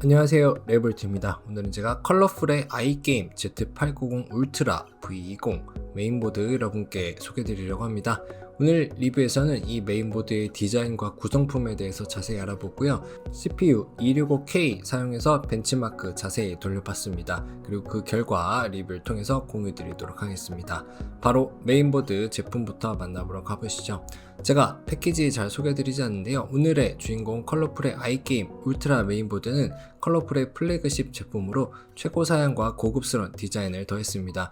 안녕하세요, 레볼트입니다. 오늘은 제가 컬러풀의 아이게임 Z890 울트라 V20 메인보드 여러분께 소개드리려고 합니다. 오늘 리뷰에서는 이 메인보드의 디자인과 구성품에 대해서 자세히 알아보고요. CPU 265K 사용해서 벤치마크 자세히 돌려봤습니다. 그리고 그 결과 리뷰를 통해서 공유드리도록 하겠습니다. 바로 메인보드 제품부터 만나보러 가보시죠. 제가 패키지 잘 소개해드리지 않는데요. 오늘의 주인공 컬러풀의 아이게임 울트라 메인보드는 컬러풀의 플래그십 제품으로 최고 사양과 고급스러운 디자인을 더했습니다.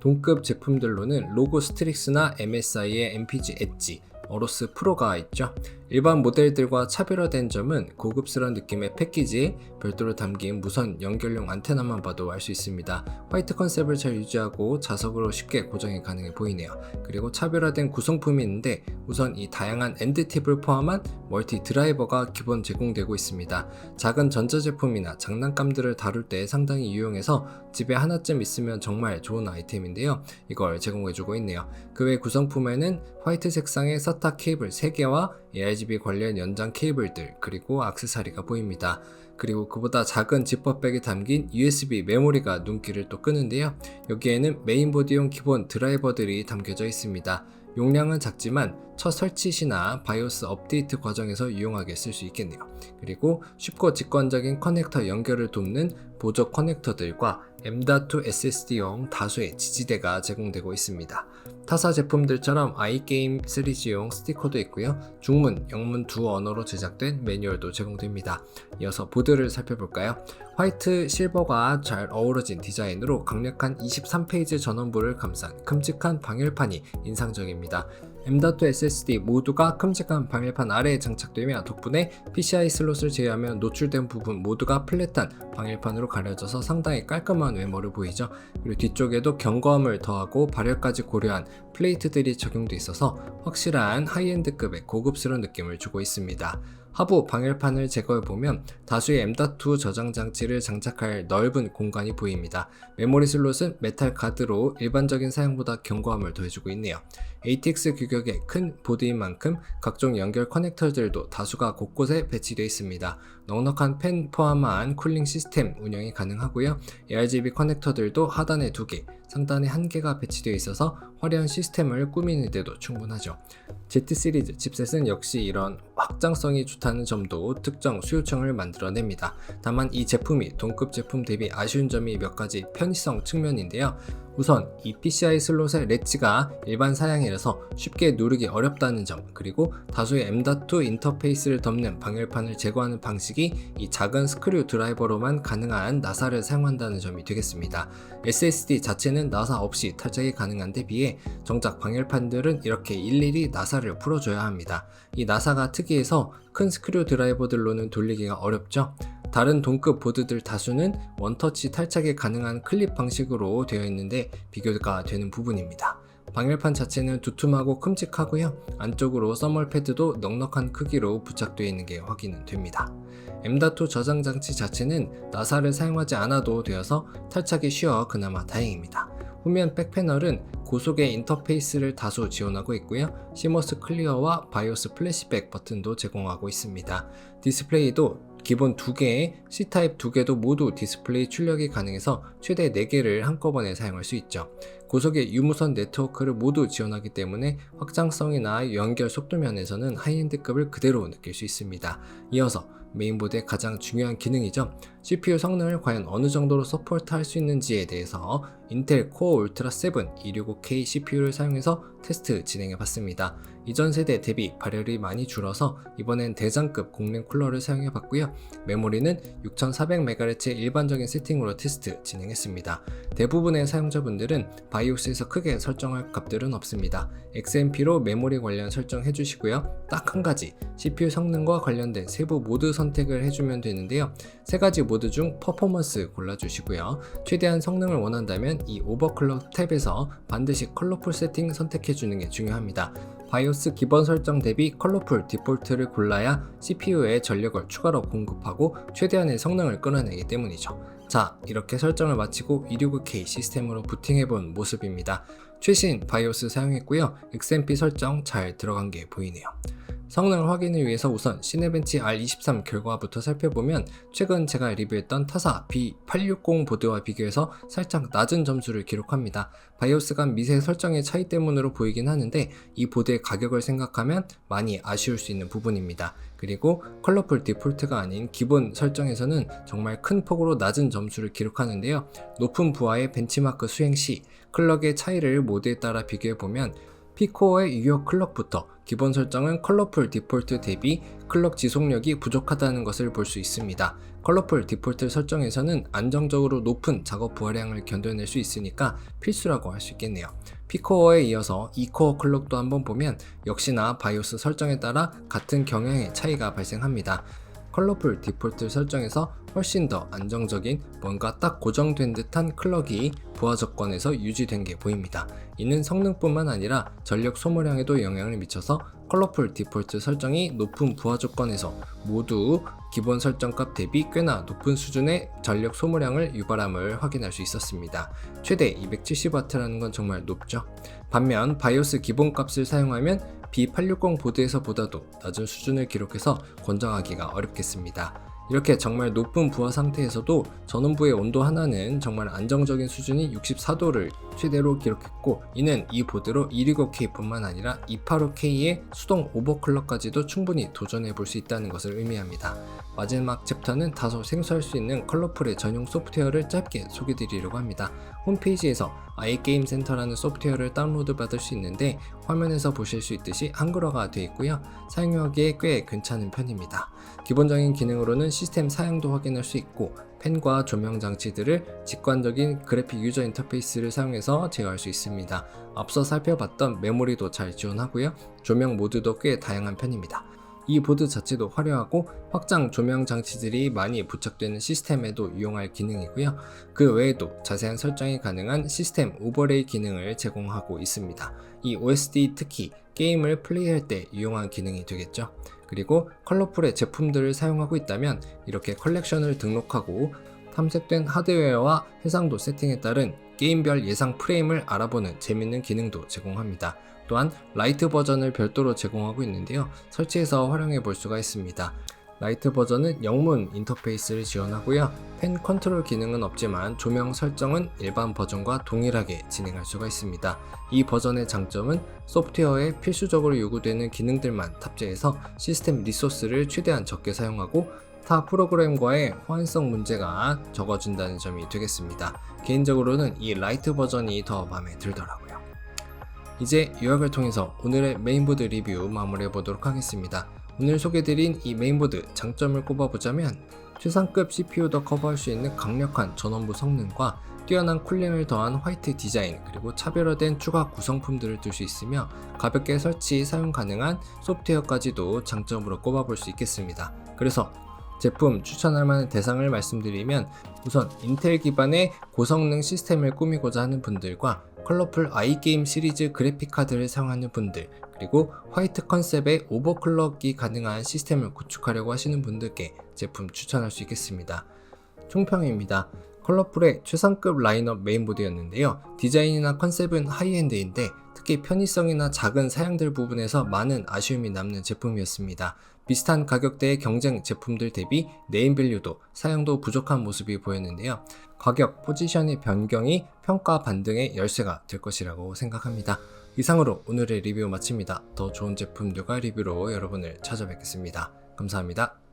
동급 제품들로는 로고 스트릭스나 MSI의 MPG 엣지, 어로스 프로가 있죠. 일반 모델들과 차별화된 점은 고급스러운 느낌의 패키지에 별도로 담긴 무선 연결용 안테나만 봐도 알 수 있습니다. 화이트 컨셉을 잘 유지하고 자석으로 쉽게 고정이 가능해 보이네요. 그리고 차별화된 구성품이 있는데 우선 이 다양한 엔드 팁을 포함한 멀티 드라이버가 기본 제공되고 있습니다. 작은 전자제품이나 장난감들을 다룰 때 상당히 유용해서 집에 하나쯤 있으면 정말 좋은 아이템인데요. 이걸 제공해주고 있네요. 그 외 구성품에는 화이트 색상의 SATA 케이블 3개와 ARGB 관련 연장 케이블들 그리고 액세서리가 보입니다. 그리고 그보다 작은 지퍼백에 담긴 USB 메모리가 눈길을 또 끄는데요. 여기에는 메인보드용 기본 드라이버들이 담겨져 있습니다. 용량은 작지만 첫 설치 시나 바이오스 업데이트 과정에서 유용하게 쓸 수 있겠네요. 그리고 쉽고 직관적인 커넥터 연결을 돕는 보조 커넥터들과 M.2 SSD용 다수의 지지대가 제공되고 있습니다. 타사 제품들처럼 아이게임 시리즈용 스티커도 있고요. 중문, 영문 두 언어로 제작된 매뉴얼도 제공됩니다. 이어서 보드를 살펴볼까요? 화이트 실버가 잘 어우러진 디자인으로 강력한 23페이지 전원부를 감싼 큼직한 방열판이 인상적입니다. M.2 SSD 모두가 큼직한 방열판 아래에 장착되며 덕분에 PCI 슬롯을 제외하면 노출된 부분 모두가 플랫한 방열판으로 가려져서 상당히 깔끔한 외모를 보이죠. 그리고 뒤쪽에도 견고함을 더하고 발열까지 고려한 플레이트들이 적용돼 있어서 확실한 하이엔드급의 고급스러운 느낌을 주고 있습니다. 하부 방열판을 제거해보면 다수의 M.2 저장 장치를 장착할 넓은 공간이 보입니다. 메모리 슬롯은 메탈 가드로 일반적인 사양보다 견고함을 더해주고 있네요. ATX 규격의 큰 보드인 만큼 각종 연결 커넥터들도 다수가 곳곳에 배치되어 있습니다. 넉넉한 팬 포함한 쿨링 시스템 운영이 가능하고요. ARGB 커넥터들도 하단에 2개, 상단에 1개가 배치되어 있어서 화려한 시스템을 꾸미는 데도 충분하죠. Z 시리즈 칩셋은 역시 이런 확장성이 좋다는 점도 특정 수요층을 만들어냅니다. 다만 이 제품이 동급 제품 대비 아쉬운 점이 몇 가지 편의성 측면인데요. 우선 이 PCI 슬롯의 렛치가 일반 사양이라서 쉽게 누르기 어렵다는 점, 그리고 다수의 M.2 인터페이스를 덮는 방열판을 제거하는 방식이 이 작은 스크류 드라이버로만 가능한 나사를 사용한다는 점이 되겠습니다. SSD 자체는 나사 없이 탈착이 가능한 데 비해 정작 방열판들은 이렇게 일일이 나사를 풀어줘야 합니다. 이 나사가 특이해서 큰 스크류 드라이버들로는 돌리기가 어렵죠. 다른 동급 보드들 다수는 원터치 탈착이 가능한 클립 방식으로 되어 있는데 비교가 되는 부분입니다. 방열판 자체는 두툼하고 큼직하고요. 안쪽으로 써멀 패드도 넉넉한 크기로 부착되어 있는 게 확인은 됩니다. M.2 저장 장치 자체는 나사를 사용하지 않아도 되어서 탈착이 쉬워 그나마 다행입니다. 후면 백 패널은 고속의 인터페이스를 다수 지원하고 있고요. 시머스 클리어와 바이오스 플래시백 버튼도 제공하고 있습니다. 디스플레이도 기본 2개에 C타입 2개도 모두 디스플레이 출력이 가능해서 최대 4개를 한꺼번에 사용할 수 있죠. 고속의 유무선 네트워크를 모두 지원하기 때문에 확장성이나 연결 속도 면에서는 하이엔드급을 그대로 느낄 수 있습니다. 이어서 메인보드의 가장 중요한 기능이죠. CPU 성능을 과연 어느 정도로 서포트할 수 있는지에 대해서 인텔 코어 울트라 7 265K CPU를 사용해서 테스트 진행해봤습니다. 이전 세대 대비 발열이 많이 줄어서 이번엔 대장급 공랭 쿨러를 사용해봤고요. 메모리는 6400MHz의 일반적인 세팅으로 테스트 진행했습니다. 대부분의 사용자분들은 바이오스에서 크게 설정할 값들은 없습니다. XMP로 메모리 관련 설정해주시고요. 딱 한 가지 CPU 성능과 관련된 세부 모드 선택을 해주면 되는데요. 3가지 모드 중 퍼포먼스 골라주시고요. 최대한 성능을 원한다면 이 오버클럭 탭에서 반드시 컬러풀 세팅 선택해주는 게 중요합니다. 바이오스 기본 설정 대비 컬러풀 디폴트를 골라야 CPU에 전력을 추가로 공급하고 최대한의 성능을 끌어내기 때문이죠. 자, 이렇게 설정을 마치고 265K 시스템으로 부팅해본 모습입니다. 최신 바이오스 사용했고요. XMP 설정 잘 들어간 게 보이네요. 성능 확인을 위해서 우선 시네벤치 R23 결과부터 살펴보면 최근 제가 리뷰했던 타사 B860 보드와 비교해서 살짝 낮은 점수를 기록합니다. 바이오스 간 미세 설정의 차이 때문으로 보이긴 하는데 이 보드의 가격을 생각하면 많이 아쉬울 수 있는 부분입니다. 그리고 컬러풀 디폴트가 아닌 기본 설정에서는 정말 큰 폭으로 낮은 점수를 기록하는데요. 높은 부하의 벤치마크 수행 시 클럭의 차이를 모드에 따라 비교해보면 P코어의 유효 클럭부터 기본 설정은 컬러풀 디폴트 대비 클럭 지속력이 부족하다는 것을 볼 수 있습니다. 컬러풀 디폴트 설정에서는 안정적으로 높은 작업 부하량을 견뎌낼 수 있으니까 필수라고 할 수 있겠네요. P코어에 이어서 E코어 클럭도 한번 보면 역시나 바이오스 설정에 따라 같은 경향의 차이가 발생합니다. 컬러풀 디폴트 설정에서 훨씬 더 안정적인 뭔가 딱 고정된 듯한 클럭이 부하 조건에서 유지된 게 보입니다. 이는 성능뿐만 아니라 전력 소모량에도 영향을 미쳐서 컬러풀 디폴트 설정이 높은 부하 조건에서 모두 기본 설정값 대비 꽤나 높은 수준의 전력 소모량을 유발함을 확인할 수 있었습니다. 최대 270W라는 건 정말 높죠. 반면 바이오스 기본값을 사용하면 B860 보드에서보다도 낮은 수준을 기록해서 권장하기가 어렵겠습니다. 이렇게 정말 높은 부하 상태에서도 전원부의 온도 하나는 정말 안정적인 수준이 64도를 최대로 기록했고, 이는 이 보드로 265K뿐만 아니라 285K의 수동 오버클럭까지도 충분히 도전해 볼 수 있다는 것을 의미합니다. 마지막 챕터는 다소 생소할 수 있는 컬러풀의 전용 소프트웨어를 짧게 소개드리려고 합니다. 홈페이지에서 iGameCenter라는 소프트웨어를 다운로드 받을 수 있는데 화면에서 보실 수 있듯이 한글화가 되어 있고요. 사용하기에 꽤 괜찮은 편입니다. 기본적인 기능으로는 시스템 사양도 확인할 수 있고 펜과 조명 장치들을 직관적인 그래픽 유저 인터페이스를 사용해서 제어할 수 있습니다. 앞서 살펴봤던 메모리도 잘 지원하고요. 조명 모드도 꽤 다양한 편입니다. 이 보드 자체도 화려하고 확장 조명 장치들이 많이 부착되는 시스템에도 유용할 기능이고요. 그 외에도 자세한 설정이 가능한 시스템 오버레이 기능을 제공하고 있습니다. 이 OSD 특히 게임을 플레이할 때 유용한 기능이 되겠죠. 그리고 컬러풀의 제품들을 사용하고 있다면 이렇게 컬렉션을 등록하고 탐색된 하드웨어와 해상도 세팅에 따른 게임별 예상 프레임을 알아보는 재밌는 기능도 제공합니다. 또한 라이트 버전을 별도로 제공하고 있는데요. 설치해서 활용해 볼 수가 있습니다. 라이트 버전은 영문 인터페이스를 지원하고요. 펜 컨트롤 기능은 없지만 조명 설정은 일반 버전과 동일하게 진행할 수가 있습니다. 이 버전의 장점은 소프트웨어에 필수적으로 요구되는 기능들만 탑재해서 시스템 리소스를 최대한 적게 사용하고 타 프로그램과의 호환성 문제가 적어준다는 점이 되겠습니다. 개인적으로는 이 라이트 버전이 더 마음에 들더라고요. 이제 요약을 통해서 오늘의 메인보드 리뷰 마무리해 보도록 하겠습니다. 오늘 소개드린 이 메인보드 장점을 꼽아보자면 최상급 CPU도 커버할 수 있는 강력한 전원부 성능과 뛰어난 쿨링을 더한 화이트 디자인, 그리고 차별화된 추가 구성품들을 둘 수 있으며 가볍게 설치 사용 가능한 소프트웨어까지도 장점으로 꼽아볼 수 있겠습니다. 그래서 제품 추천할 만한 대상을 말씀드리면 우선 인텔 기반의 고성능 시스템을 꾸미고자 하는 분들과 컬러풀 iGame 시리즈 그래픽카드를 사용하는 분들, 그리고 화이트 컨셉의 오버클럭이 가능한 시스템을 구축하려고 하시는 분들께 제품 추천할 수 있겠습니다. 총평입니다. 컬러풀의 최상급 라인업 메인보드였는데요. 디자인이나 컨셉은 하이엔드인데 특히 편의성이나 작은 사양들 부분에서 많은 아쉬움이 남는 제품이었습니다. 비슷한 가격대의 경쟁 제품들 대비 네임밸류도 사양도 부족한 모습이 보였는데요. 가격, 포지션의 변경이 평가 반등의 열쇠가 될 것이라고 생각합니다. 이상으로 오늘의 리뷰 마칩니다. 더 좋은 제품들과 리뷰로 여러분을 찾아뵙겠습니다. 감사합니다.